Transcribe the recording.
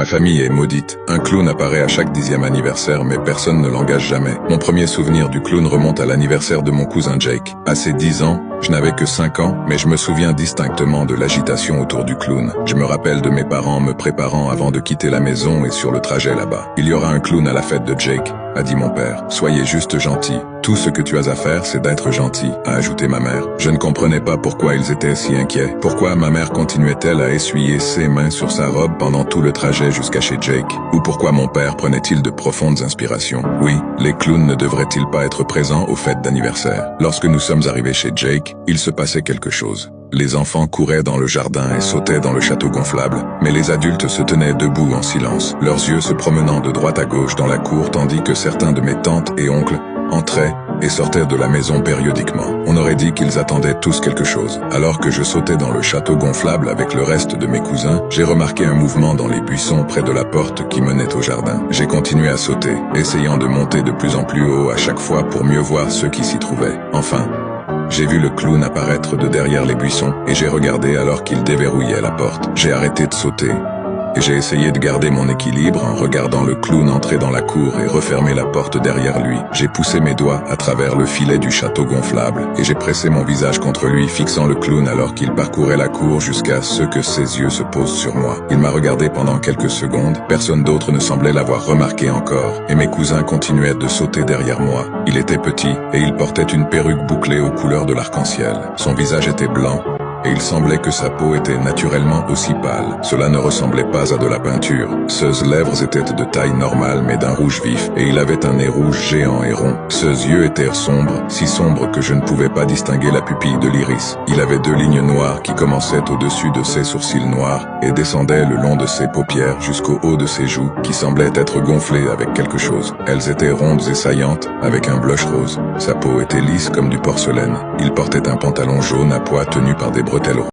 Ma famille est maudite. Un clown apparaît à chaque 10e anniversaire, mais personne ne l'engage jamais. Mon premier souvenir du clown remonte à l'anniversaire de mon cousin Jake. À ses 10 ans, je n'avais que 5 ans, mais je me souviens distinctement de l'agitation autour du clown. Je me rappelle de mes parents me préparant avant de quitter la maison et sur le trajet là-bas. Il y aura un clown à la fête de Jake, a dit mon père. Soyez juste gentil. Tout ce que tu as à faire, c'est d'être gentil, a ajouté ma mère. Je ne comprenais pas pourquoi ils étaient si inquiets. Pourquoi ma mère continuait-elle à essuyer ses mains sur sa robe pendant tout le trajet jusqu'à chez Jake? Ou pourquoi mon père prenait-il de profondes inspirations? Oui, les clowns ne devraient-ils pas être présents aux fêtes d'anniversaire? Lorsque nous sommes arrivés chez Jake, il se passait quelque chose. Les enfants couraient dans le jardin et sautaient dans le château gonflable, mais les adultes se tenaient debout en silence, leurs yeux se promenant de droite à gauche dans la cour tandis que certains de mes tantes et oncles entraient et sortaient de la maison périodiquement. On aurait dit qu'ils attendaient tous quelque chose. Alors que je sautais dans le château gonflable avec le reste de mes cousins, j'ai remarqué un mouvement dans les buissons près de la porte qui menait au jardin. J'ai continué à sauter, essayant de monter de plus en plus haut à chaque fois pour mieux voir ceux qui s'y trouvaient. Enfin, j'ai vu le clown apparaître de derrière les buissons et j'ai regardé alors qu'il déverrouillait la porte. J'ai arrêté de sauter et j'ai essayé de garder mon équilibre en regardant le clown entrer dans la cour et refermer la porte derrière lui. J'ai poussé mes doigts à travers le filet du château gonflable et j'ai pressé mon visage contre lui, fixant le clown alors qu'il parcourait la cour jusqu'à ce que ses yeux se posent sur moi. Il m'a regardé pendant quelques secondes, personne d'autre ne semblait l'avoir remarqué encore, et mes cousins continuaient de sauter derrière moi. Il était petit et il portait une perruque bouclée aux couleurs de l'arc-en-ciel. Son visage était blanc, et il semblait que sa peau était naturellement aussi pâle. Cela ne ressemblait pas à de la peinture. Ses lèvres étaient de taille normale mais d'un rouge vif, et il avait un nez rouge géant et rond. Ses yeux étaient sombres, si sombres que je ne pouvais pas distinguer la pupille de l'iris. Il avait 2 lignes noires qui commençaient au-dessus de ses sourcils noirs et descendaient le long de ses paupières jusqu'au haut de ses joues qui semblaient être gonflées avec quelque chose. Elles étaient rondes et saillantes avec un blush rose. Sa peau était lisse comme du porcelaine. Il portait un pantalon jaune à pois tenu par des bretelles